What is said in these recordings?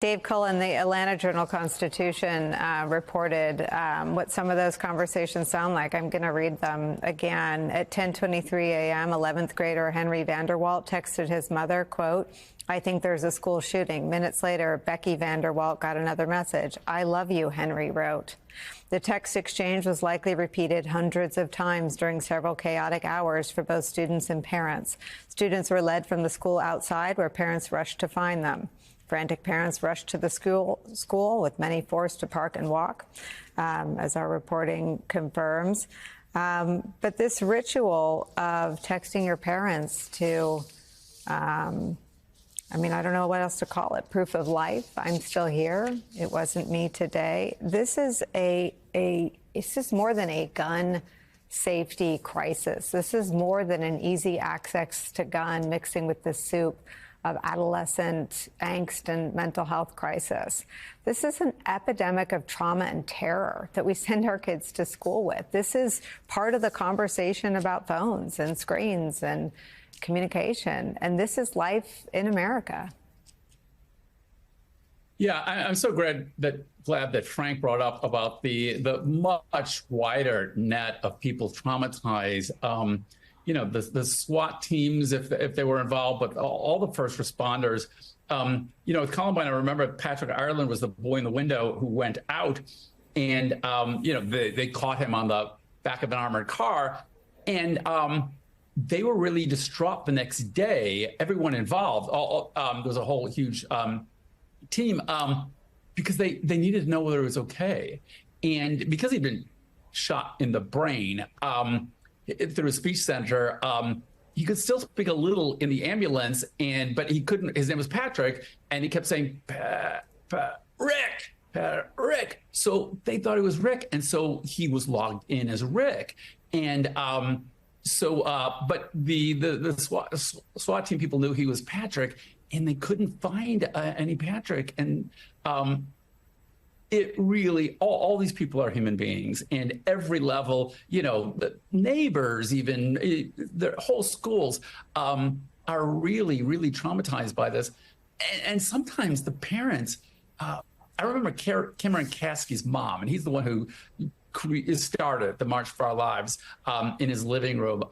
Dave Cullen, the Atlanta Journal-Constitution reported what some of those conversations sound like. I'm going to read them again. At 10:23 a.m., 11th grader Henry Vanderwalt texted his mother, quote, "I think there's a school shooting." Minutes later, Becky Vanderwalt got another message. "I love you," Henry wrote. The text exchange was likely repeated hundreds of times during several chaotic hours for both students and parents. Students were led from the school outside, where parents rushed to find them. Frantic parents rushed to the school, with many forced to park and walk, as our reporting confirms. But this ritual of texting your parents to, I don't know what else to call it, proof of life. I'm still here. It wasn't me today. This is this is more than a gun safety crisis. This is more than an easy access to gun mixing with the soup of adolescent angst and mental health crisis. This is an epidemic of trauma and terror that we send our kids to school with. This is part of the conversation about phones and screens and communication. And this is life in America. Yeah, I'm so glad that Frank brought up about the much wider net of people traumatized. The SWAT teams, if they were involved, but all the first responders. With Columbine, I remember Patrick Ireland was the boy in the window who went out, and they caught him on the back of an armored car, and they were really distraught the next day. Everyone involved, there was a whole huge team, because they needed to know whether it was okay, and because he'd been shot in the brain. Through a speech center, he could still speak a little in the ambulance, but he couldn't. His name was Patrick, and he kept saying, Rick. So they thought it was Rick, and so he was logged in as Rick. And but the SWAT team people knew he was Patrick, and they couldn't find any Patrick. And it really, all these people are human beings, and every level, the neighbors, even their whole schools are really, really traumatized by this. And sometimes the parents, I remember Cameron Kasky's mom, and he's the one who started the March for Our Lives in his living room.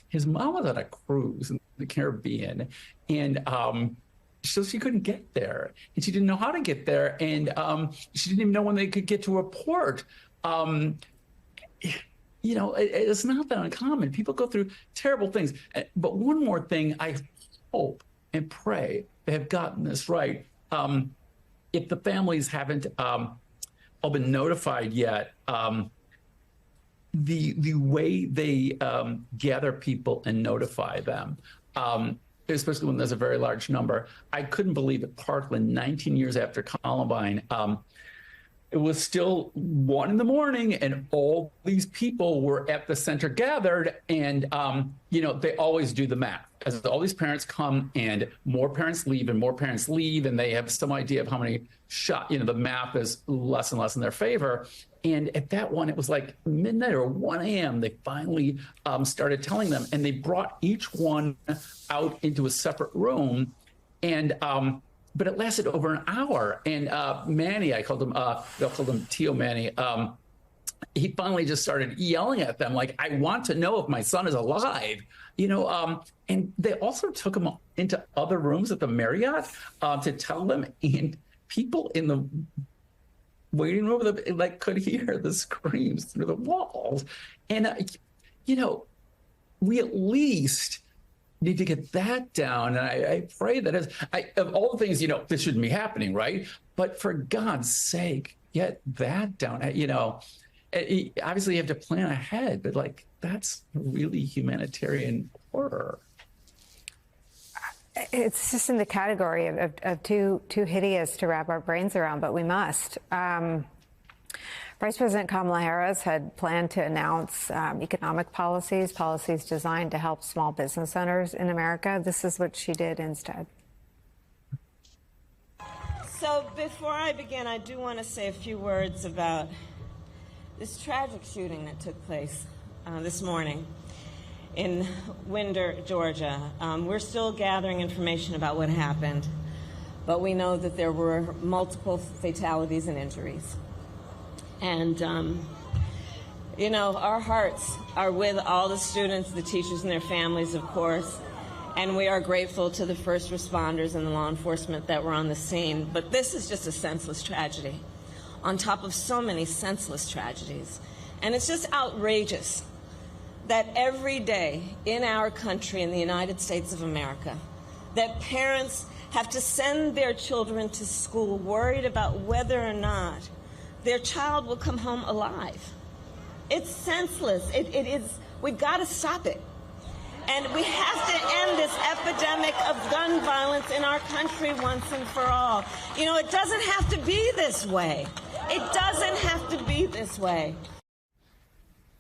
His mom was on a cruise in the Caribbean, and so she couldn't get there, and she didn't know how to get there, and she didn't even know when they could get to a port. It's not that uncommon. People go through terrible things. But one more thing, I hope and pray they have gotten this right. If the families haven't all been notified yet, the way they gather people and notify them, especially when there's a very large number. I couldn't believe at Parkland, 19 years after Columbine, it was still 1 a.m, and all these people were at the center gathered, and they always do the math. As all these parents come, and more parents leave, and they have some idea of how many shot. The math is less and less in their favor. And at that one, it was like midnight or 1 a.m. They finally started telling them, and they brought each one out into a separate room, and but it lasted over an hour. And Manny, they'll call him Tio Manny. He finally just started yelling at them, like, "I want to know if my son is alive." And they also took him into other rooms at the Marriott to tell them, and people in the waiting room could hear the screams through the walls. And we at least need to get that down. And I pray that of all the things, this shouldn't be happening, right? But for God's sake, get that down. Obviously you have to plan ahead, but that's really humanitarian horror. It's just in the category of too hideous to wrap our brains around, but we must. Vice President Kamala Harris had planned to announce economic policies designed to help small business owners in America. This is what she did instead. So before I begin, I do want to say a few words about this tragic shooting that took place this morning in Winder, Georgia. We're still gathering information about what happened, but we know that there were multiple fatalities and injuries. And, you know, our hearts are with all the students, the teachers, and their families, of course. And we are grateful to the first responders and the law enforcement that were on the scene. But this is just a senseless tragedy on top of so many senseless tragedies. And it's just outrageous that every day in our country, in the United States of America, that parents have to send their children to school worried about whether or not their child will come home alive. It's senseless. It is. We've got to stop it. And we have to end this epidemic of gun violence in our country once and for all. You know, it doesn't have to be this way. It doesn't have to be this way.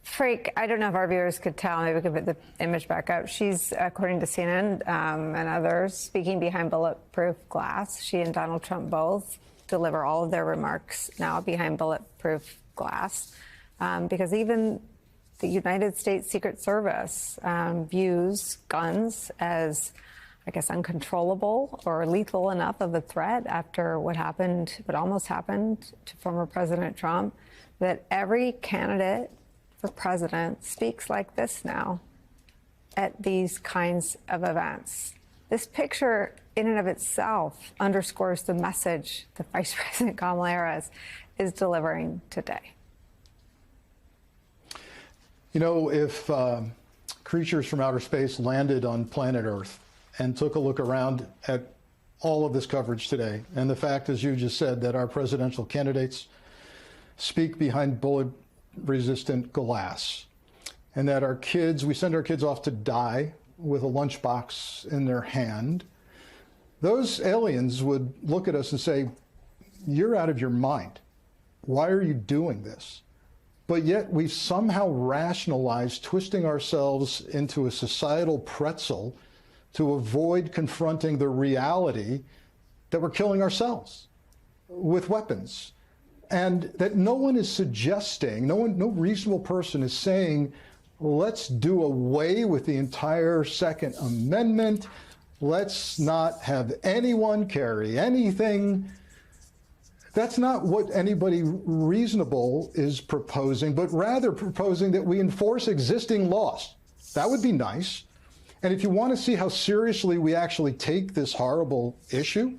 Freak, I don't know if our viewers could tell. Maybe we could put the image back up. She's, according to CNN and others, speaking behind bulletproof glass. She and Donald Trump both deliver all of their remarks now behind bulletproof glass, because even the United States Secret Service views guns as, I guess, uncontrollable or lethal enough of a threat after what happened, what almost happened to former President Trump, that every candidate for president speaks like this now at these kinds of events. This picture in and of itself underscores the message that Vice President Kamala Harris is delivering today. You know, if creatures from outer space landed on planet Earth and took a look around at all of this coverage today, and the fact, as you just said, that our presidential candidates speak behind bullet-resistant glass, and that our kids, we send our kids off to die with a lunchbox in their hand, those aliens would look at us and say, "You're out of your mind. Why are you doing this?" But yet we've somehow rationalized twisting ourselves into a societal pretzel to avoid confronting the reality that we're killing ourselves with weapons. And that no one is suggesting, no reasonable person is saying, let's do away with the entire Second Amendment. Let's not have anyone carry anything. That's not what anybody reasonable is proposing, but rather proposing that we enforce existing laws. That would be nice. And if you want to see how seriously we actually take this horrible issue,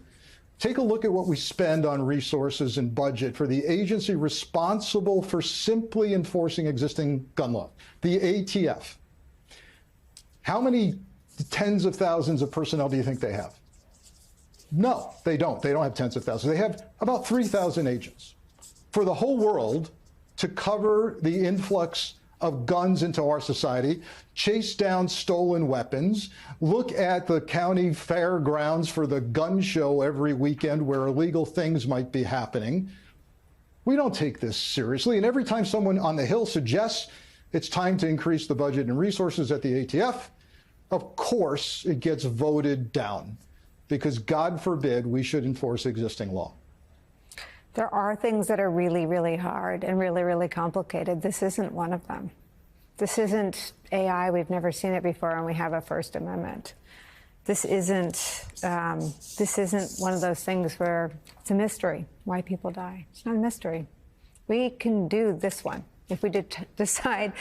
take a look at what we spend on resources and budget for the agency responsible for simply enforcing existing gun law, the ATF. How many tens of thousands of personnel do you think they have? No, they don't. They don't have tens of thousands. They have about 3,000 agents for the whole world to cover the influx of guns into our society, chase down stolen weapons, look at the county fairgrounds for the gun show every weekend where illegal things might be happening. We don't take this seriously. And every time someone on the Hill suggests it's time to increase the budget and resources at the ATF, of course it gets voted down, because God forbid we should enforce existing law. There are things that are really, really hard and really, really complicated. This isn't one of them. This isn't AI. We've never seen it before, and we have a First Amendment. This isn't one of those things where it's a mystery why people die. It's not a mystery. We can do this one. If we decide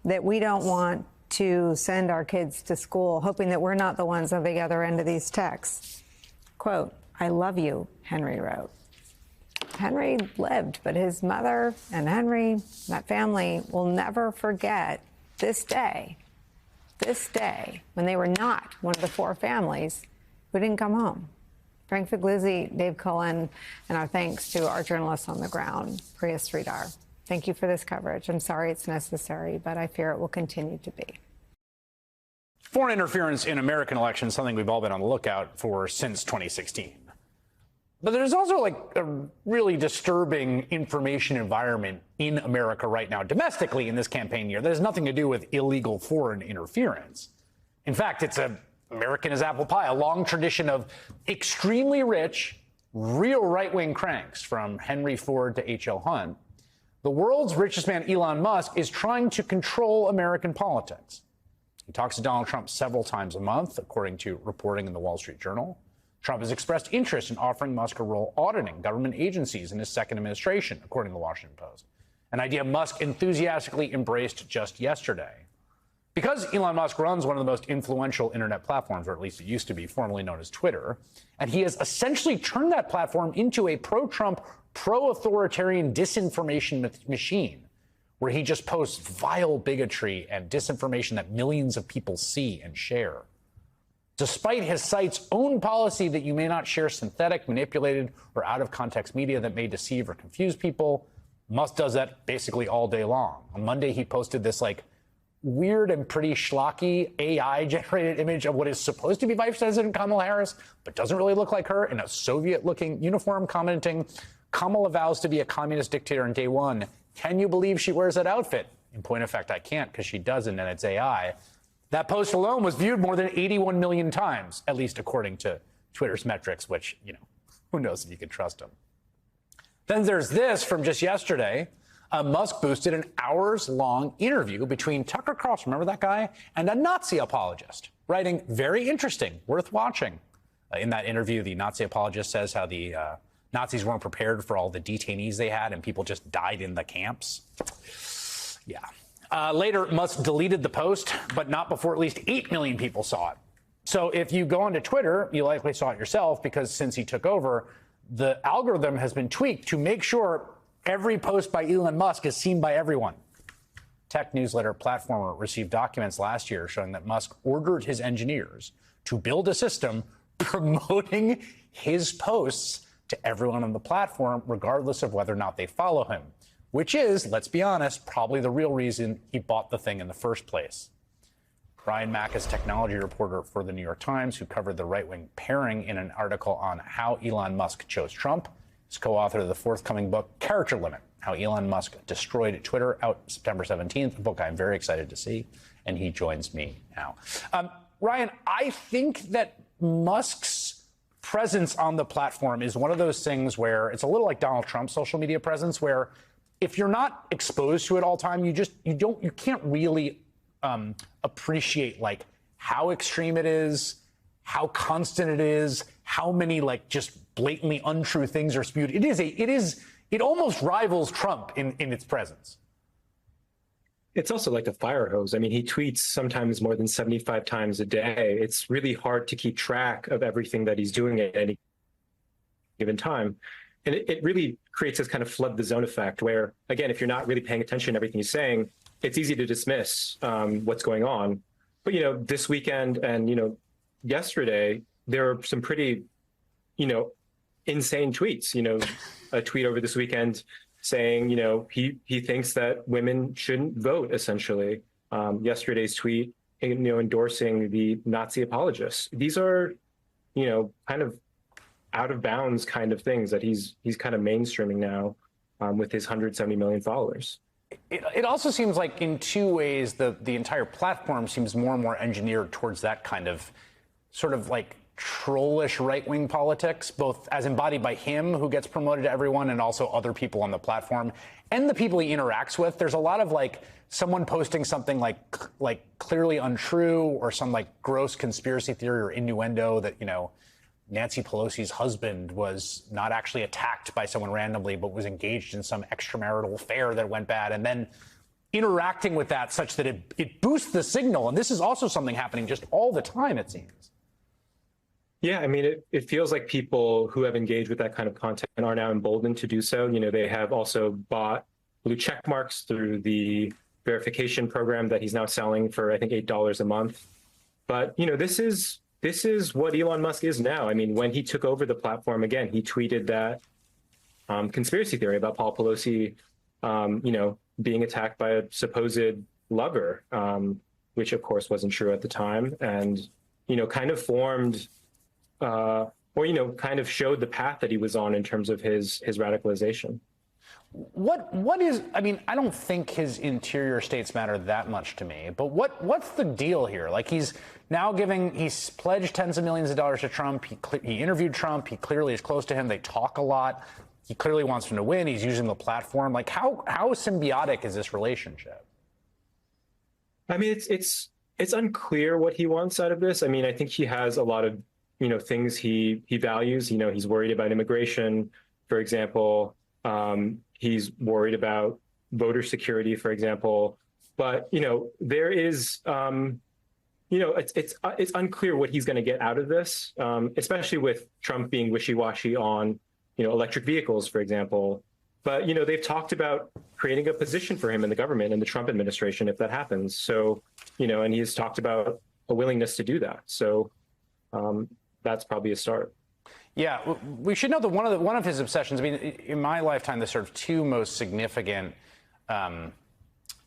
that we don't want to send our kids to school, hoping that we're not the ones on the other end of these texts. Quote, "I love you," Henry wrote. Henry lived, but his mother and Henry, that family, will never forget this day when they were not one of the four families who didn't come home. Frank Figliuzzi, Dave Cullen, and our thanks to our journalists on the ground, Priya Sridhar. Thank you for this coverage. I'm sorry it's necessary, but I fear it will continue to be. Foreign interference in American elections, something we've all been on the lookout for since 2016. But there's also like a really disturbing information environment in America right now, domestically in this campaign year, that has nothing to do with illegal foreign interference. In fact, it's American as apple pie, a long tradition of extremely rich, real right-wing cranks, from Henry Ford to H.L. Hunt. The world's richest man, Elon Musk, is trying to control American politics. He talks to Donald Trump several times a month, according to reporting in the Wall Street Journal. Trump has expressed interest in offering Musk a role auditing government agencies in his second administration, according to the Washington Post, an idea Musk enthusiastically embraced just yesterday. Because Elon Musk runs one of the most influential internet platforms, or at least it used to be, formerly known as Twitter, and he has essentially turned that platform into a pro-Trump, pro-authoritarian disinformation machine, where he just posts vile bigotry and disinformation that millions of people see and share. Despite his site's own policy that you may not share synthetic, manipulated, or out-of-context media that may deceive or confuse people, Musk does that basically all day long. On Monday, he posted this, weird and pretty schlocky AI-generated image of what is supposed to be Vice President Kamala Harris, but doesn't really look like her, in a Soviet-looking uniform, commenting, "Kamala vows to be a communist dictator on day one. Can you believe she wears that outfit?" In point of fact, I can't, because she doesn't, and it's AI. That post alone was viewed more than 81 million times, at least according to Twitter's metrics, which, who knows if you can trust them. Then there's this from just yesterday. Musk boosted an hours-long interview between Tucker Carlson, remember that guy, and a Nazi apologist, writing, "Very interesting, worth watching." In that interview, the Nazi apologist says how the Nazis weren't prepared for all the detainees they had and people just died in the camps. Yeah. Later, Musk deleted the post, but not before at least 8 million people saw it. So if you go onto Twitter, you likely saw it yourself, because since he took over, the algorithm has been tweaked to make sure every post by Elon Musk is seen by everyone. Tech newsletter Platformer received documents last year showing that Musk ordered his engineers to build a system promoting his posts to everyone on the platform, regardless of whether or not they follow him, which is, let's be honest, probably the real reason he bought the thing in the first place. Brian Mack is technology reporter for the New York Times, who covered the right-wing pairing in an article on how Elon Musk chose Trump. He's co-author of the forthcoming book, Character Limit, How Elon Musk Destroyed Twitter, out September 17th, a book I'm very excited to see, and he joins me now. Ryan, I think that Musk's presence on the platform is one of those things where it's a little like Donald Trump's social media presence, where if you're not exposed to it all the time, you can't really appreciate how extreme it is, how constant it is, how many just blatantly untrue things are spewed. It almost rivals Trump in its presence. It's also like a fire hose. I mean, he tweets sometimes more than 75 times a day. It's really hard to keep track of everything that he's doing at any given time. And it really creates this kind of flood the zone effect where, again, if you're not really paying attention to everything he's saying, it's easy to dismiss what's going on. But, this weekend and, yesterday, there are some pretty, insane tweets. A tweet over this weekend saying, he thinks that women shouldn't vote, essentially. Yesterday's tweet, endorsing the Nazi apologists. These are, kind of out of bounds kind of things that he's kind of mainstreaming now with his 170 million followers. It also seems like in two ways the entire platform seems more and more engineered towards that kind of sort of trollish right-wing politics, both as embodied by him, who gets promoted to everyone, and also other people on the platform and the people he interacts with. There's a lot of someone posting something clearly untrue, or some gross conspiracy theory or innuendo that, Nancy Pelosi's husband was not actually attacked by someone randomly, but was engaged in some extramarital affair that went bad, and then interacting with that such that it boosts the signal. And this is also something happening just all the time, it seems. Yeah, I mean, it feels like people who have engaged with that kind of content are now emboldened to do so. They have also bought blue check marks through the verification program that he's now selling for, I think, $8 a month. But, this is what Elon Musk is now. I mean, when he took over the platform, again, he tweeted that conspiracy theory about Paul Pelosi, being attacked by a supposed lover, which, of course, wasn't true at the time. And, kind of formed kind of showed the path that he was on in terms of his radicalization. What is, I mean, I don't think his interior states matter that much to me, but what's the deal here? He's now he's pledged tens of millions of dollars to Trump. He interviewed Trump. He clearly is close to him. They talk a lot. He clearly wants him to win. He's using the platform. How symbiotic is this relationship? I mean, it's unclear what he wants out of this. I mean, I think he has a lot of things he values. He's worried about immigration, for example. He's worried about voter security, for example. But there is it's unclear what he's going to get out of this, especially with Trump being wishy-washy on electric vehicles, for example. But they've talked about creating a position for him in the government in the Trump administration if that happens. So and he's talked about a willingness to do that. So that's probably a start. Yeah, we should know that one of his obsessions, I mean, in my lifetime, the sort of two most significant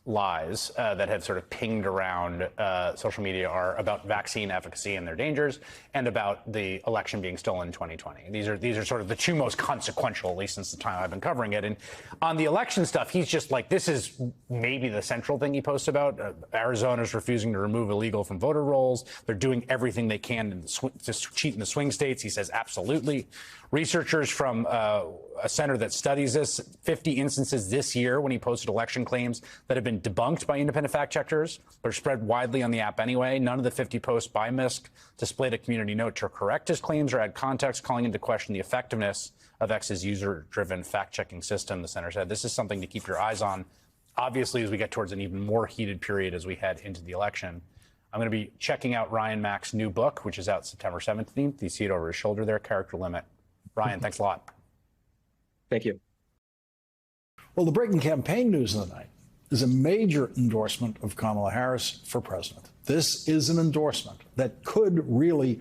lies that have sort of pinged around social media are about vaccine efficacy and their dangers, and about the election being stolen in 2020. These are sort of the two most consequential, at least since the time I've been covering it. And on the election stuff, he's just like, this is maybe the central thing he posts about. Arizona's refusing to remove illegal from voter rolls. They're doing everything they can to cheat in the swing states. He says absolutely. Researchers from a center that studies this, 50 instances this year when he posted election claims that have been debunked by independent fact checkers. They're spread widely on the app anyway. None of the 50 posts by Misk displayed a community note to correct his claims or add context, calling into question the effectiveness of X's user-driven fact-checking system. The center said this is something to keep your eyes on, obviously, as we get towards an even more heated period as we head into the election. I'm going to be checking out Ryan Mack's new book, which is out September 17th. You see it over his shoulder there, Character Limit. Ryan, thanks a lot. Thank you. Well, the breaking campaign news of the night is a major endorsement of Kamala Harris for president. This is an endorsement that could really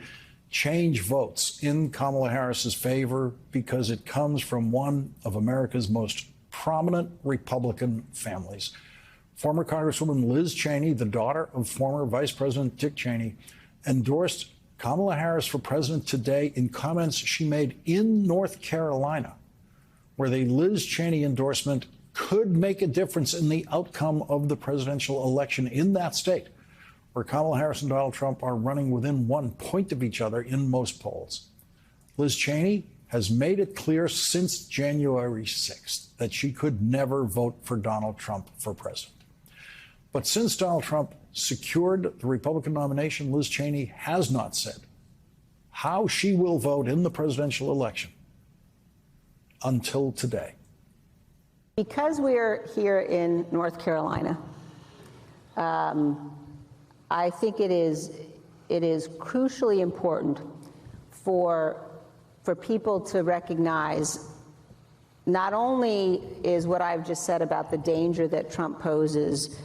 change votes in Kamala Harris's favor because it comes from one of America's most prominent Republican families. Former Congresswoman Liz Cheney, the daughter of former Vice President Dick Cheney, endorsed Kamala Harris for president today in comments she made in North Carolina, where the Liz Cheney endorsement could make a difference in the outcome of the presidential election in that state, where Kamala Harris and Donald Trump are running within 1 point of each other in most polls. Liz Cheney has made it clear since January 6th that she could never vote for Donald Trump for president. But since Donald Trump secured the Republican nomination, Liz Cheney has not said how she will vote in the presidential election until today. Because we're here in North Carolina, I think it is crucially important for people to recognize not only is what I've just said about the danger that Trump poses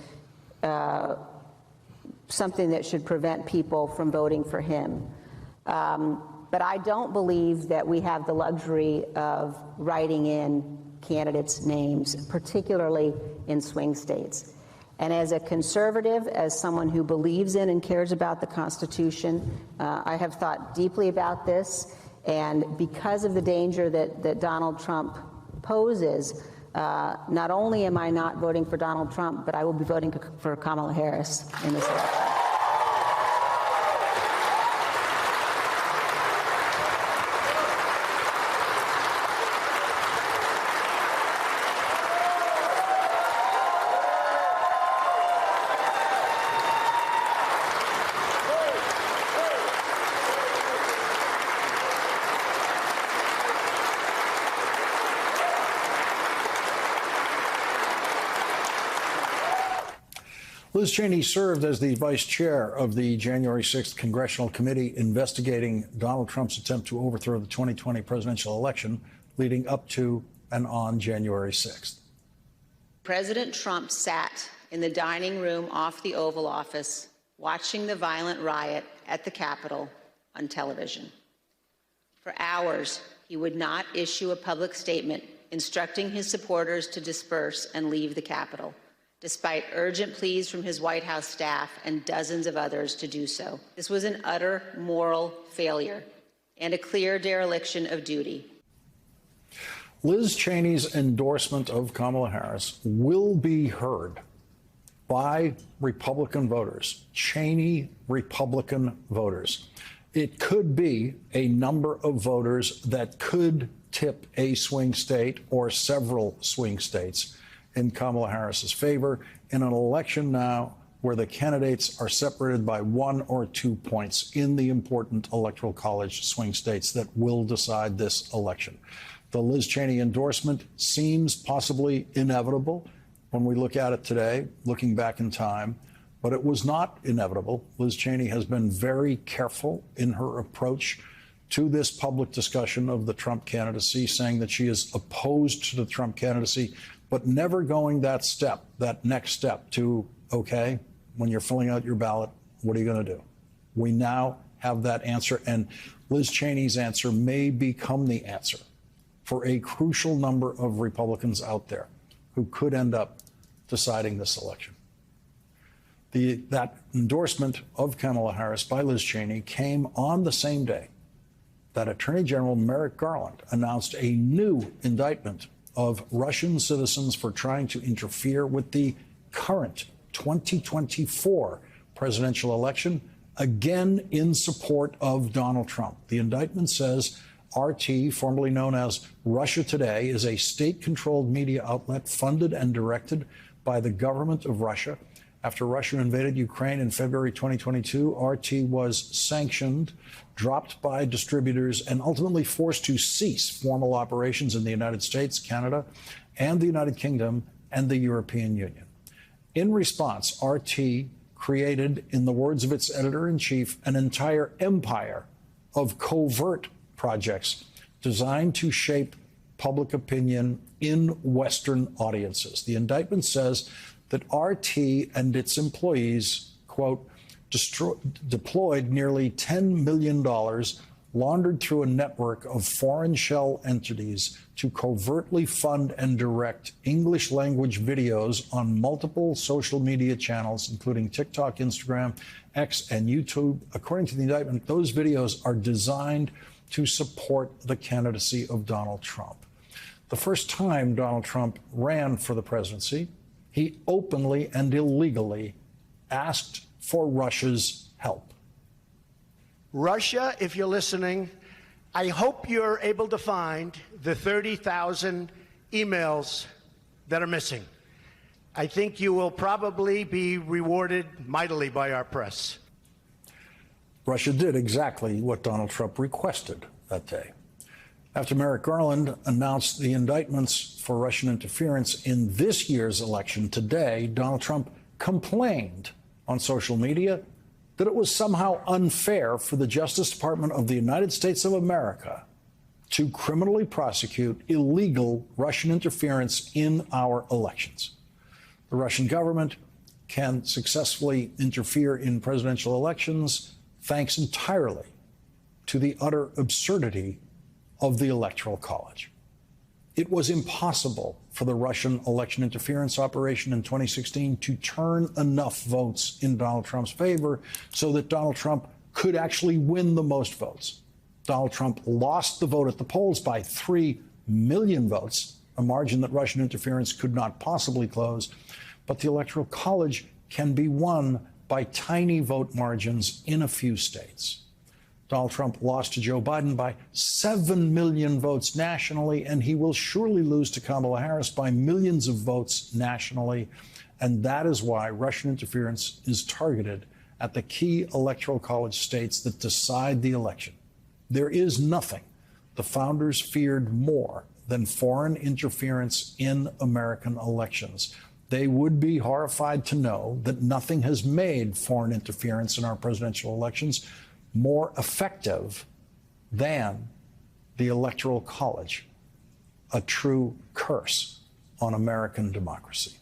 something that should prevent people from voting for him. But I don't believe that we have the luxury of writing in candidates' names, particularly in swing states. And as a conservative, as someone who believes in and cares about the Constitution, I have thought deeply about this. And because of the danger that Donald Trump poses, not only am I not voting for Donald Trump, but I will be voting for Kamala Harris in this election. Liz Cheney served as the vice chair of the January 6th Congressional Committee investigating Donald Trump's attempt to overthrow the 2020 presidential election leading up to and on January 6th. President Trump sat in the dining room off the Oval Office watching the violent riot at the Capitol on television. For hours, he would not issue a public statement instructing his supporters to disperse and leave the Capitol, despite urgent pleas from his White House staff and dozens of others to do so. This was an utter moral failure and a clear dereliction of duty. Liz Cheney's endorsement of Kamala Harris will be heard by Republican voters, Cheney Republican voters. It could be a number of voters that could tip a swing state or several swing states in Kamala Harris's favor in an election now where the candidates are separated by 1 or 2 points in the important Electoral College swing states that will decide this election. The Liz Cheney endorsement seems possibly inevitable when we look at it today, looking back in time, but it was not inevitable. Liz Cheney has been very careful in her approach to this public discussion of the Trump candidacy, saying that she is opposed to the Trump candidacy, but never going that step, that next step to, okay, when you're filling out your ballot, what are you going to do? We now have that answer, and Liz Cheney's answer may become the answer for a crucial number of Republicans out there who could end up deciding this election. That endorsement of Kamala Harris by Liz Cheney came on the same day that Attorney General Merrick Garland announced a new indictment of Russian citizens for trying to interfere with the current 2024 presidential election, again in support of Donald Trump. The indictment says RT, formerly known as Russia Today, is a state-controlled media outlet funded and directed by the government of Russia. After Russia invaded Ukraine in February 2022, RT was sanctioned, dropped by distributors, and ultimately forced to cease formal operations in the United States, Canada, and the United Kingdom and the European Union. In response, RT created, in the words of its editor-in-chief, an entire empire of covert projects designed to shape public opinion in Western audiences. The indictment says that RT and its employees, quote, deployed nearly $10 million laundered through a network of foreign shell entities to covertly fund and direct English language videos on multiple social media channels, including TikTok, Instagram, X, and YouTube. According to the indictment, those videos are designed to support the candidacy of Donald Trump. The first time Donald Trump ran for the presidency, he openly and illegally asked for Russia's help. Russia, if you're listening, I hope you're able to find the 30,000 emails that are missing. I think you will probably be rewarded mightily by our press. Russia did exactly what Donald Trump requested that day. After Merrick Garland announced the indictments for Russian interference in this year's election today, Donald Trump complained on social media that it was somehow unfair for the Justice Department of the United States of America to criminally prosecute illegal Russian interference in our elections. The Russian government can successfully interfere in presidential elections thanks entirely to the utter absurdity of the Electoral College. It was impossible for the Russian election interference operation in 2016 to turn enough votes in Donald Trump's favor so that Donald Trump could actually win the most votes. Donald Trump lost the vote at the polls by 3 million votes, a margin that Russian interference could not possibly close. But the Electoral College can be won by tiny vote margins in a few states. Donald Trump lost to Joe Biden by 7 million votes nationally, and he will surely lose to Kamala Harris by millions of votes nationally. And that is why Russian interference is targeted at the key Electoral College states that decide the election. There is nothing the founders feared more than foreign interference in American elections. They would be horrified to know that nothing has made foreign interference in our presidential elections more effective than the Electoral College, a true curse on American democracy.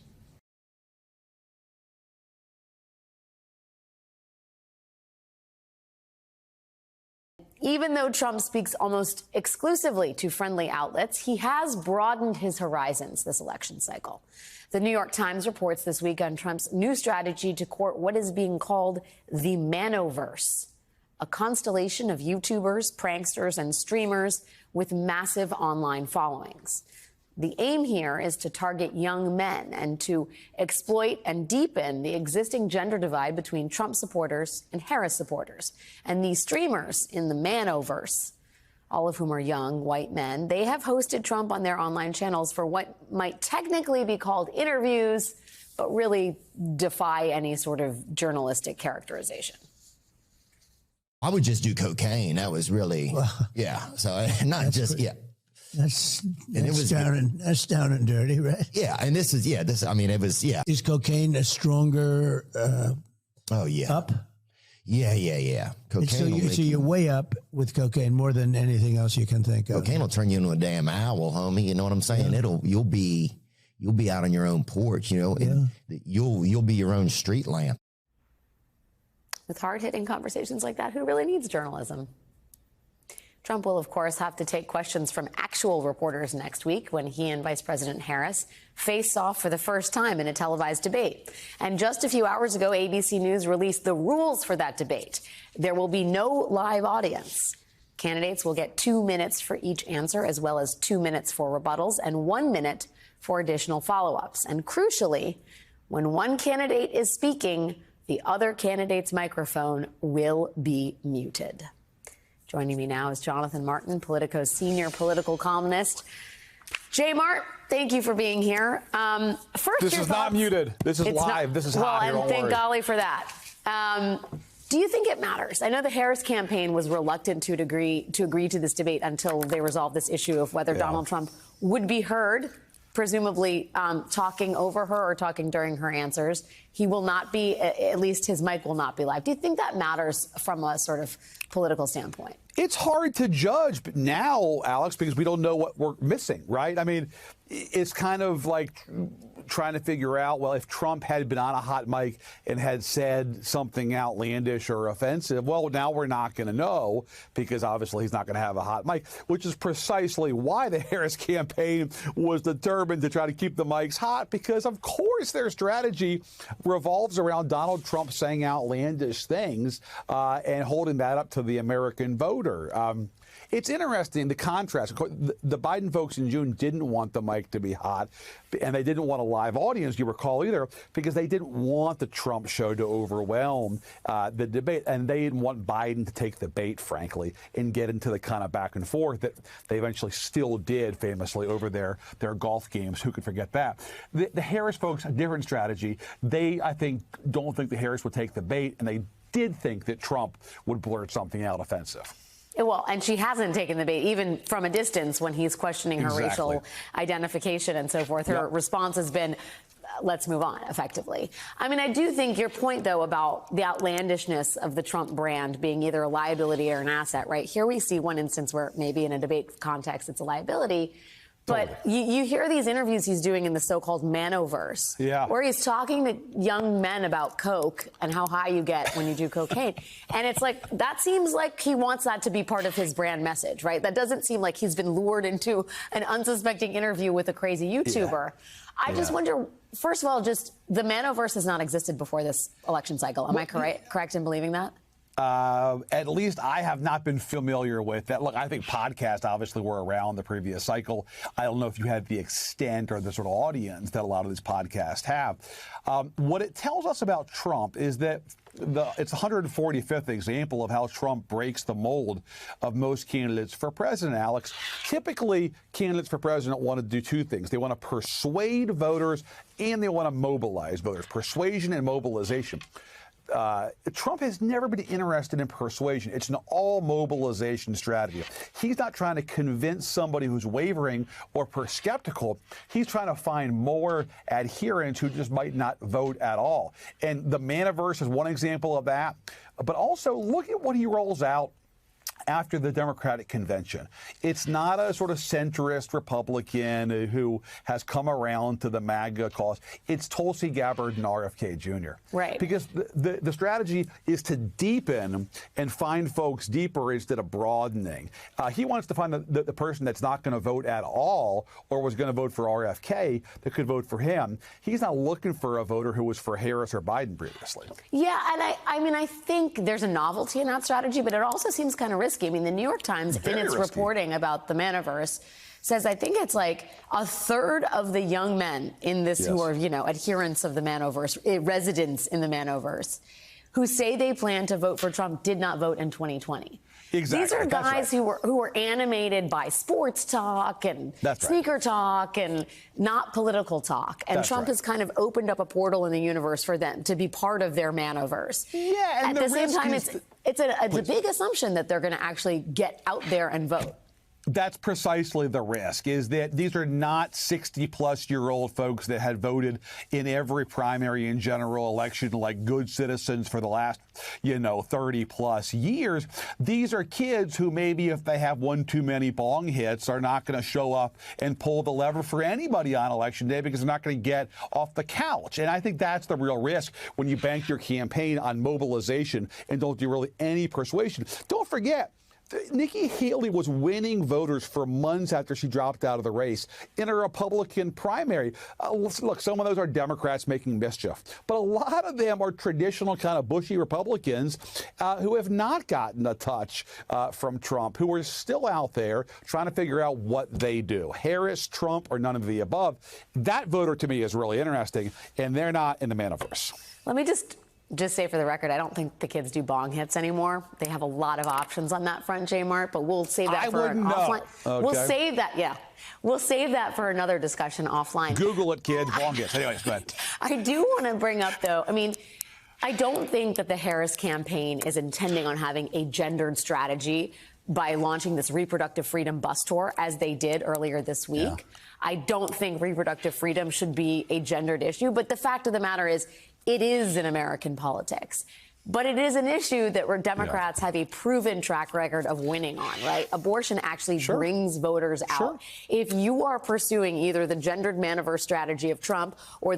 Even though Trump speaks almost exclusively to friendly outlets, he has broadened his horizons this election cycle. The New York Times reports this week on Trump's new strategy to court what is being called the Manoverse, a constellation of YouTubers, pranksters, and streamers with massive online followings. The aim here is to target young men and to exploit and deepen the existing gender divide between Trump supporters and Harris supporters. And these streamers in the Manoverse, all of whom are young white men, they have hosted Trump on their online channels for what might technically be called interviews, really defy any sort of journalistic characterization. I would just do cocaine. That was really, yeah. So not just, yeah. That's down and dirty, right? Yeah, and this is, I mean, it was, yeah. Is cocaine a stronger oh, yeah. up? Yeah. Cocaine So you're way up with cocaine more than anything else you can think of. Cocaine will turn you into a damn owl, homie. You know what I'm saying? Yeah. You'll be out on your own porch, you know, and you'll be your own street lamp. With hard-hitting conversations like that, who really needs journalism? Trump will, of course, have to take questions from actual reporters next week when he and Vice President Harris face off for the first time in a televised debate. And just a few hours ago, ABC News released the rules for that debate. There will be no live audience. Candidates will get 2 minutes for each answer, as well as 2 minutes for rebuttals and 1 minute for additional follow-ups. And crucially, when one candidate is speaking, the other candidate's microphone will be muted. Joining me now is Jonathan Martin, Politico's senior political columnist. Jay Mart, thank you for being here. First, this is not muted. This is live. This is hot here. Well, and thank golly for that. Do you think it matters? I know the Harris campaign was reluctant to agree to this debate until they resolved this issue of whether Donald Trump would be heard, presumably talking over her or talking during her answers. He will not be, at least his mic will not be live. Do you think that matters from a sort of political standpoint? It's hard to judge but now, Alex, because we don't know what we're missing, right? I mean, it's kind of like trying to figure out, well, if Trump had been on a hot mic and had said something outlandish or offensive, well, now we're not going to know because obviously he's not going to have a hot mic, which is precisely why the Harris campaign was determined to try to keep the mics hot, because of course their strategy revolves around Donald Trump saying outlandish things and holding that up to the American voter. It's interesting, the contrast. The Biden folks in June didn't want the mic to be hot, and they didn't want a live audience, you recall, either, because they didn't want the Trump show to overwhelm the debate, and they didn't want Biden to take the bait, frankly, and get into the kind of back and forth that they eventually still did, famously, over their golf games. Who could forget that? The Harris folks, a different strategy. They, I think, don't think the Harris would take the bait, and they did think that Trump would blurt something out offensive. Well, and she hasn't taken the bait, even from a distance when he's questioning her racial identification and so forth. Her response has been, let's move on, effectively. I mean, I do think your point, though, about the outlandishness of the Trump brand being either a liability or an asset, right? Here we see one instance where maybe in a debate context it's a liability. But you hear these interviews he's doing in the so-called Manoverse, where he's talking to young men about coke and how high you get when you do cocaine. And it's like, that seems like he wants that to be part of his brand message, right? That doesn't seem like he's been lured into an unsuspecting interview with a crazy YouTuber. I just wonder, first of all, just the Manoverse has not existed before this election cycle. Am I correct in believing that? At least I have not been familiar with that. Look, I think podcasts obviously were around the previous cycle. I don't know if you had the extent or the sort of audience that a lot of these podcasts have. What it tells us about Trump is that it's the 145th example of how Trump breaks the mold of most candidates for president, Alex. Typically, candidates for president want to do two things. They want to persuade voters and they want to mobilize voters. Persuasion and mobilization. Trump has never been interested in persuasion. It's an all-mobilization strategy. He's not trying to convince somebody who's wavering or skeptical. He's trying to find more adherents who just might not vote at all. And the Manoverse is one example of that. But also, look at what he rolls out after the Democratic convention. It's not a sort of centrist Republican who has come around to the MAGA cause. It's Tulsi Gabbard and RFK Jr. Right. Because the strategy is to deepen and find folks deeper instead of broadening. He wants to find the person that's not going to vote at all or was going to vote for RFK that could vote for him. He's not looking for a voter who was for Harris or Biden previously. Yeah, and I mean, I think there's a novelty in that strategy, but it also seems kind of risky. I mean, the New York Times, in its reporting about the Manoverse, says I think it's like a third of the young men in this who are, adherents of the Manoverse, residents in the Manoverse, who say they plan to vote for Trump did not vote in 2020. Exactly. These are guys who were animated by sports talk and sneaker talk and not political talk. And Trump has kind of opened up a portal in the universe for them to be part of their manovers. Yeah, and at the same time, it's a big assumption that they're going to actually get out there and vote. That's precisely the risk, is that these are not 60-plus-year-old folks that had voted in every primary and general election like good citizens for the last, 30-plus years. These are kids who maybe if they have one too many bong hits are not going to show up and pull the lever for anybody on Election Day because they're not going to get off the couch. And I think that's the real risk when you bank your campaign on mobilization and don't do really any persuasion. Don't forget, Nikki Haley was winning voters for months after she dropped out of the race in a Republican primary. Look, some of those are Democrats making mischief, but a lot of them are traditional kind of bushy Republicans who have not gotten a touch from Trump, who are still out there trying to figure out what they do. Harris, Trump, or none of the above. That voter to me is really interesting, and they're not in the manoverse. Let me just say for the record, I don't think the kids do bong hits anymore. They have a lot of options on that front, J-Mart, but we'll save that for an offline. Okay. We'll save that, We'll save that for another discussion offline. Google it, kids, bong hits. Anyways, go ahead. I do want to bring up, though, I don't think that the Harris campaign is intending on having a gendered strategy by launching this reproductive freedom bus tour, as they did earlier this week. Yeah. I don't think reproductive freedom should be a gendered issue, but the fact of the matter is, it is in American politics. But it is an issue that where Democrats have a proven track record of winning on, right? Abortion actually brings voters out. If you are pursuing either the gendered manover strategy of Trump or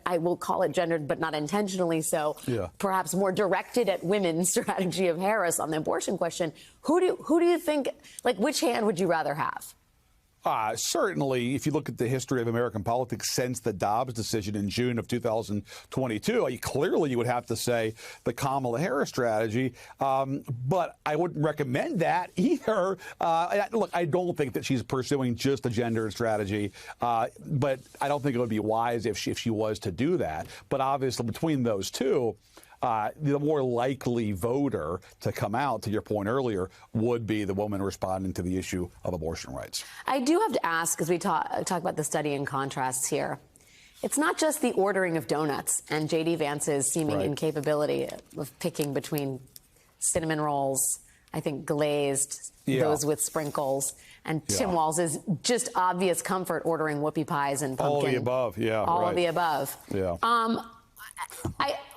I will call it gendered, but not intentionally so, perhaps more directed at women strategy of Harris on the abortion question, who do you think, which hand would you rather have? Certainly, if you look at the history of American politics since the Dobbs decision in June of 2022, clearly you would have to say the Kamala Harris strategy. But I wouldn't recommend that either. Look, I don't think that she's pursuing just a gender strategy, but I don't think it would be wise if she was to do that. But obviously, between those two, the more likely voter to come out, to your point earlier, would be the woman responding to the issue of abortion rights. I do have to ask, as we talk about the study in contrasts here, it's not just the ordering of donuts and J.D. Vance's seeming incapability of picking between cinnamon rolls, I think glazed, those with sprinkles, and Tim Walz's just obvious comfort ordering whoopie pies and pumpkin. All of the above, All of the above.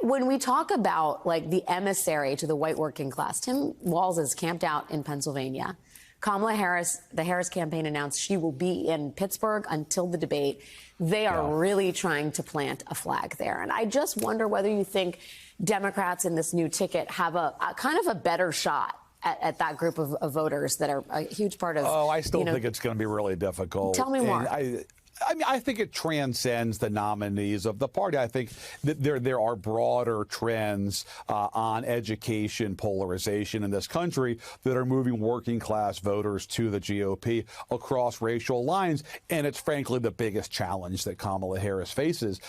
When we talk about the emissary to the white working class, Tim Walz is camped out in Pennsylvania. Kamala Harris, the Harris campaign announced she will be in Pittsburgh until the debate. They are really trying to plant a flag there. And I just wonder whether you think Democrats in this new ticket have a kind of a better shot at that group of voters that are a huge part of. Oh, I still think it's going to be really difficult. Tell me more. I think it transcends the nominees of the party. I think that there are broader trends on education polarization in this country that are moving working class voters to the GOP across racial lines. And it's frankly the biggest challenge that Kamala Harris faces.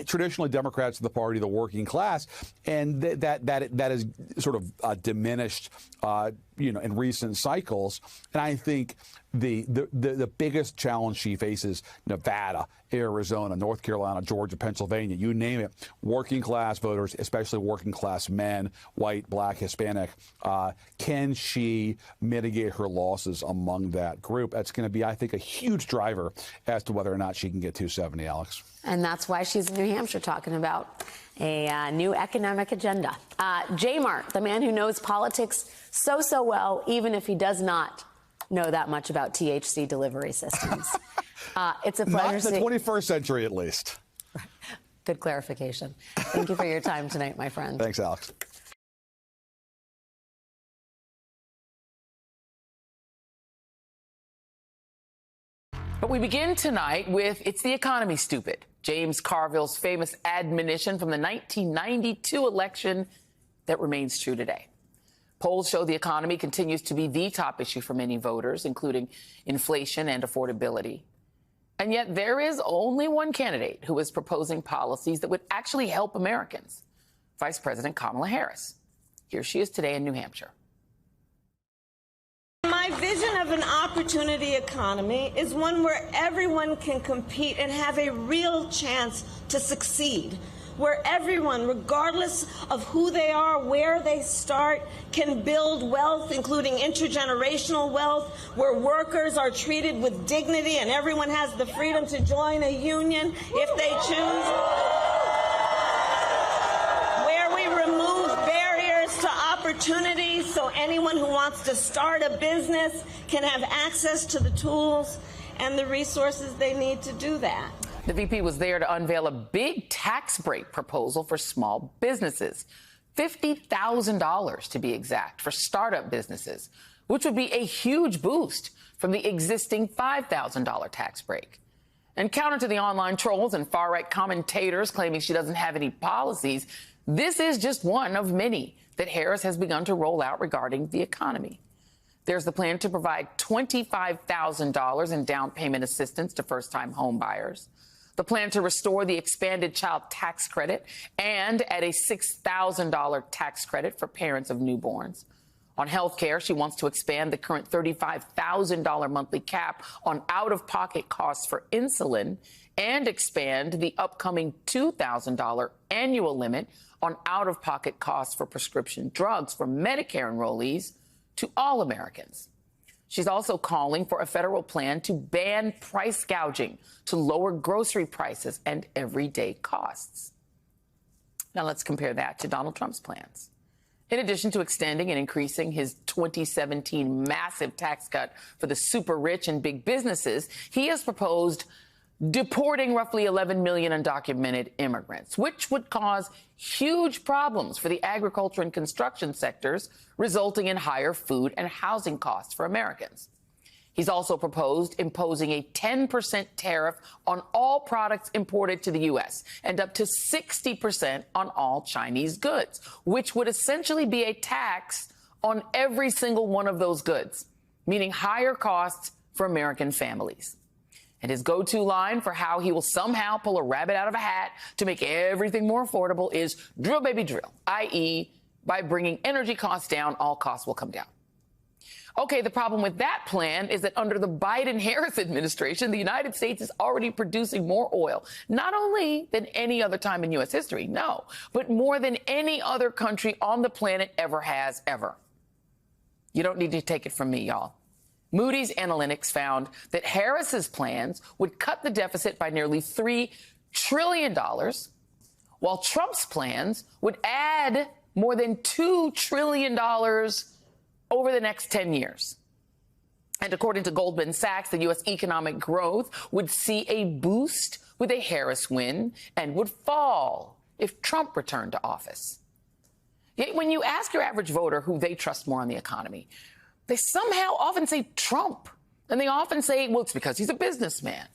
Traditionally, Democrats are the party of the working class, and that is sort of diminished in recent cycles. And I think the biggest challenge she faces, Nevada, Arizona, North Carolina, Georgia, Pennsylvania, you name it, working class voters, especially working class men, white, black, Hispanic, can she mitigate her losses among that group? That's going to be, I think, a huge driver as to whether or not she can get 270, Alex. And that's why she's in New Hampshire talking about a new economic agenda. J-Mart, the man who knows politics so well, even if he does not know that much about THC delivery systems. It's a pleasure. Not in the 21st century, at least. Good clarification. Thank you for your time tonight, my friend. Thanks, Alex. But we begin tonight with It's the Economy, Stupid. James Carville's famous admonition from the 1992 election that remains true today. Polls show the economy continues to be the top issue for many voters, including inflation and affordability. And yet there is only one candidate who is proposing policies that would actually help Americans, Vice President Kamala Harris. Here she is today in New Hampshire. My vision of an opportunity economy is one where everyone can compete and have a real chance to succeed, where everyone, regardless of who they are, where they start, can build wealth, including intergenerational wealth, where workers are treated with dignity and everyone has the freedom to join a union if they choose, where we remove barriers to opportunity so anyone who wants to start a business can have access to the tools and the resources they need to do that. The VP was there to unveil a big tax break proposal for small businesses, $50,000 to be exact, for startup businesses, which would be a huge boost from the existing $5,000 tax break. And counter to the online trolls and far-right commentators claiming she doesn't have any policies, this is just one of many that Harris has begun to roll out regarding the economy. There's the plan to provide $25,000 in down payment assistance to first-time home buyers, the plan to restore the expanded child tax credit and add a $6,000 tax credit for parents of newborns. On health care, she wants to expand the current $35,000 monthly cap on out-of-pocket costs for insulin and expand the upcoming $2,000 annual limit on out-of-pocket costs for prescription drugs for Medicare enrollees to all Americans. She's also calling for a federal plan to ban price gouging to lower grocery prices and everyday costs. Now let's compare that to Donald Trump's plans. In addition to extending and increasing his 2017 massive tax cut for the super rich and big businesses, he has proposed deporting roughly 11 million undocumented immigrants, which would cause huge problems for the agriculture and construction sectors, resulting in higher food and housing costs for Americans. He's also proposed imposing a 10% tariff on all products imported to the U.S. and up to 60% on all Chinese goods, which would essentially be a tax on every single one of those goods, meaning higher costs for American families. And his go-to line for how he will somehow pull a rabbit out of a hat to make everything more affordable is drill, baby, drill, i.e., by bringing energy costs down, all costs will come down. Okay, the problem with that plan is that under the Biden-Harris administration, the United States is already producing more oil, not only than any other time in U.S. history, no, but more than any other country on the planet ever has, ever. You don't need to take it from me, y'all. Moody's Analytics found that Harris's plans would cut the deficit by nearly $3 trillion, while Trump's plans would add more than $2 trillion over the next 10 years. And according to Goldman Sachs, the U.S. economic growth would see a boost with a Harris win and would fall if Trump returned to office. Yet when you ask your average voter who they trust more on the economy, they somehow often say Trump. And they often say, well, it's because he's a businessman.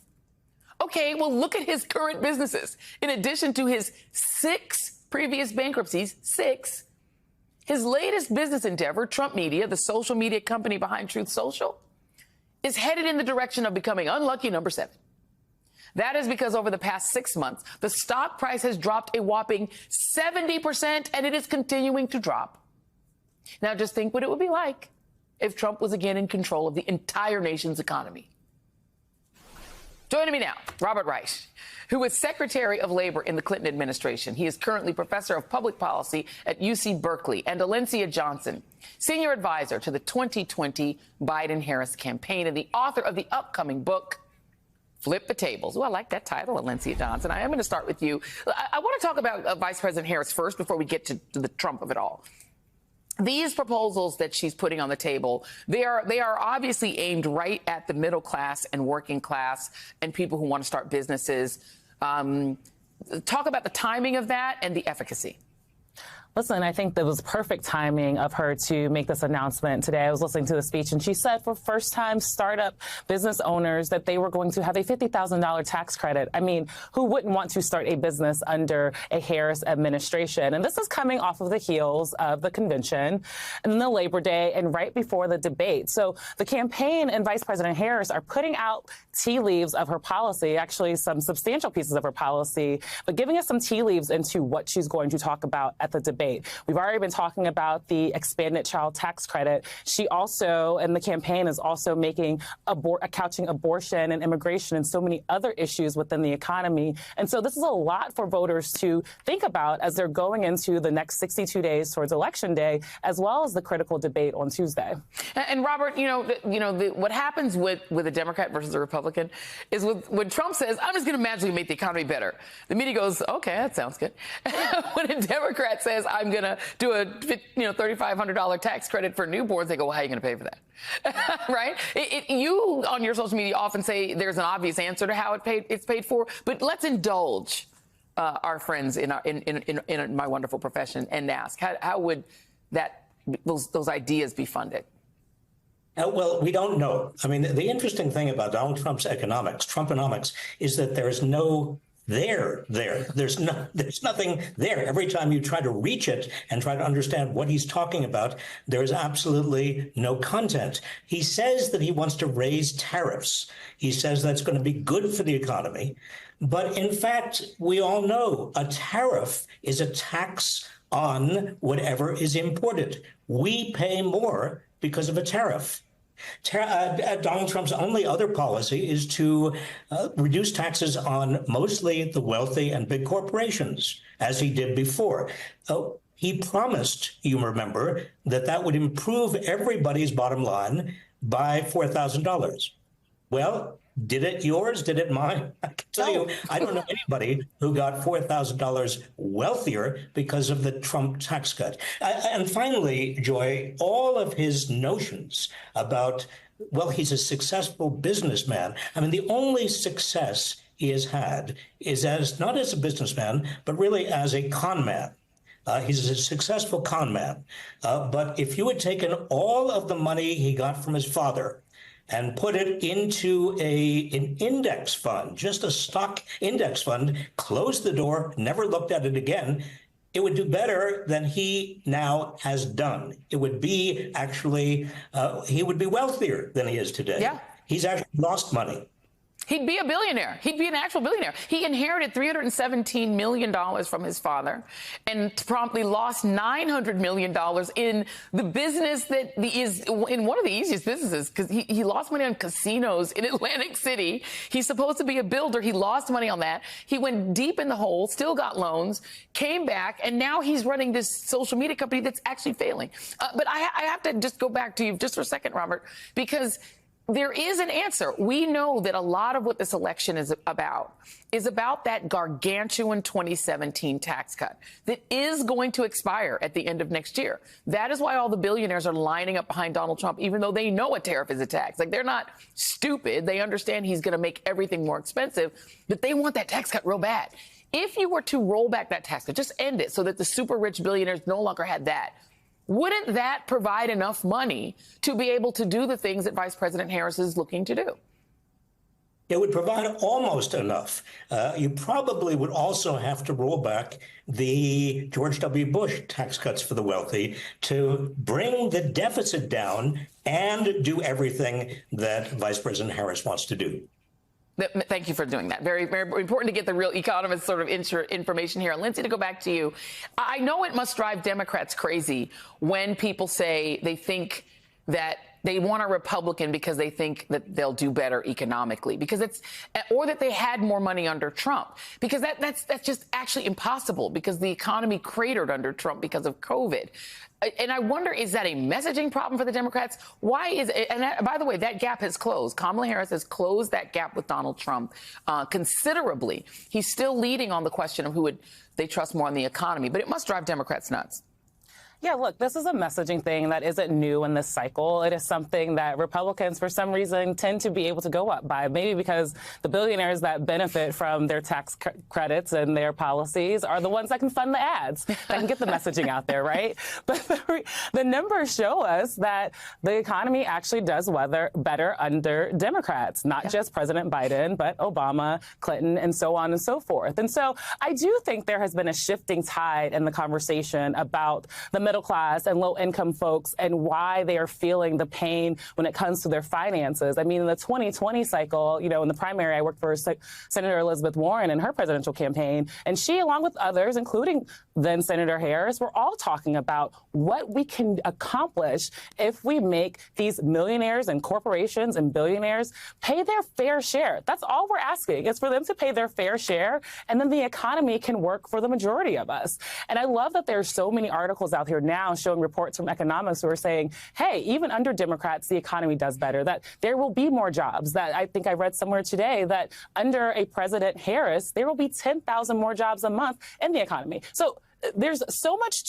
Okay, well, look at his current businesses. In addition to his 6 previous bankruptcies, 6, his latest business endeavor, Trump Media, the social media company behind Truth Social, is headed in the direction of becoming unlucky number 7. That is because over the past 6 months, the stock price has dropped a whopping 70%, and it is continuing to drop. Now, just think what it would be like if Trump was again in control of the entire nation's economy. Joining me now, Robert Reich, who was Secretary of Labor in the Clinton administration. He is currently Professor of Public Policy at UC Berkeley, and Alencia Johnson, Senior Advisor to the 2020 Biden-Harris campaign and the author of the upcoming book, Flip the Tables. Oh, I like that title, Alencia Johnson. I am going to start with you. I want to talk about Vice President Harris first before we get to the Trump of it all. These proposals that she's putting on the table, they are obviously aimed right at the middle class and working class and people who want to start businesses. Talk about the timing of that and the efficacy. Listen, I think that was perfect timing of her to make this announcement today. I was listening to the speech, and she said for first-time startup business owners that they were going to have a $50,000 tax credit. I mean, who wouldn't want to start a business under a Harris administration? And this is coming off of the heels of the convention and then the Labor Day and right before the debate. So the campaign and Vice President Harris are putting out tea leaves of her policy, actually some substantial pieces of her policy, but giving us some tea leaves into what she's going to talk about at the debate. debate. We've already been talking about the expanded child tax credit. She also, and the campaign is also making couching abortion and immigration and so many other issues within the economy. And so this is a lot for voters to think about as they're going into the next 62 days towards Election Day, as well as the critical debate on Tuesday. And Robert, what happens with a Democrat versus a Republican is when Trump says, I'm just going to magically make the economy better, the media goes, OK, that sounds good. When a Democrat says, I'm going to do a $3,500 tax credit for newborns, they go, well, how are you going to pay for that? Right? You on your social media often say there's an obvious answer to how it's paid for, but let's indulge our friends in my wonderful profession and ask, how would those ideas be funded? Well, we don't know. I mean, the interesting thing about Donald Trump's Trumponomics, is that there's no there. There's nothing there. Every time you try to reach it and try to understand what he's talking about, there's absolutely no content. He says that he wants to raise tariffs. He says that's going to be good for the economy. But in fact, we all know a tariff is a tax on whatever is imported. We pay more because of a tariff. Donald Trump's only other policy is to reduce taxes on mostly the wealthy and big corporations, as he did before. He promised, you remember, that would improve everybody's bottom line by $4,000. Well, did it yours? Did it mine? I can tell you, I don't know anybody who got $4,000 wealthier because of the Trump tax cut. And finally, Joy, all of his notions about, well, he's a successful businessman. I mean, the only success he has had is not as a businessman, but really as a con man. He's a successful con man. But if you had taken all of the money he got from his father and put it into an index fund, just a stock index fund, closed the door, never looked at it again, it would do better than he now has done. It would be actually, he would be wealthier than he is today. Yeah. He's actually lost money. He'd be a billionaire. He'd be an actual billionaire. He inherited $317 million from his father and promptly lost $900 million in the business that is in one of the easiest businesses, because he lost money on casinos in Atlantic City. He's supposed to be a builder. He lost money on that. He went deep in the hole, still got loans, came back, and now he's running this social media company that's actually failing. But I have to just go back to you just for a second, Robert, because there is an answer. We know that a lot of what this election is about that gargantuan 2017 tax cut that is going to expire at the end of next year. That is why all the billionaires are lining up behind Donald Trump, even though they know a tariff is a tax. Like, they're not stupid. They understand he's going to make everything more expensive, but they want that tax cut real bad. If you were to roll back that tax cut, just end it so that the super rich billionaires no longer had that, wouldn't that provide enough money to be able to do the things that Vice President Harris is looking to do? It would provide almost enough. You probably would also have to roll back the George W. Bush tax cuts for the wealthy to bring the deficit down and do everything that Vice President Harris wants to do. Thank you for doing that. Very, very important to get the real economist sort of information here. Lindsay, to go back to you, I know it must drive Democrats crazy when people say they think that they want a Republican because they think that they'll do better economically, or that they had more money under Trump, because that's just actually impossible, because the economy cratered under Trump because of COVID. And I wonder, is that a messaging problem for the Democrats? Why is it? And by the way, that gap has closed. Kamala Harris has closed that gap with Donald Trump considerably. He's still leading on the question of who would they trust more on the economy, but it must drive Democrats nuts. Yeah, look, this is a messaging thing that isn't new in this cycle. It is something that Republicans, for some reason, tend to be able to go up by, maybe because the billionaires that benefit from their tax credits and their policies are the ones that can fund the ads, that can get the messaging out there, right? But the numbers show us that the economy actually does weather better under Democrats, not just President Biden, but Obama, Clinton, and so on and so forth. And so I do think there has been a shifting tide in the conversation about the middle class and low income folks and why they are feeling the pain when it comes to their finances. I mean, in the 2020 cycle, you know, in the primary, I worked for Senator Elizabeth Warren in her presidential campaign, and she, along with others, including then Senator Harris, were all talking about what we can accomplish if we make these millionaires and corporations and billionaires pay their fair share. That's all we're asking, is for them to pay their fair share, and then the economy can work for the majority of us. And I love that there's so many articles out here now showing reports from economists who are saying, hey, even under Democrats, the economy does better, that there will be more jobs, that I think I read somewhere today that under a President Harris, there will be 10,000 more jobs a month in the economy. So there's so much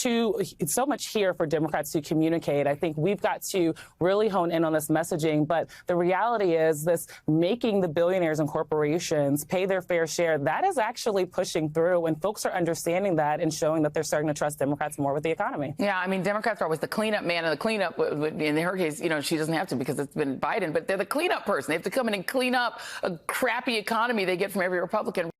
here for Democrats to communicate. I think we've got to really hone in on this messaging. But the reality is this making the billionaires and corporations pay their fair share, that is actually pushing through. And folks are understanding that and showing that they're starting to trust Democrats more with the economy. Yeah, I mean, Democrats are always the cleanup man, and the cleanup, in her case, you know, she doesn't have to because it's been Biden, but they're the cleanup person. They have to come in and clean up a crappy economy they get from every Republican.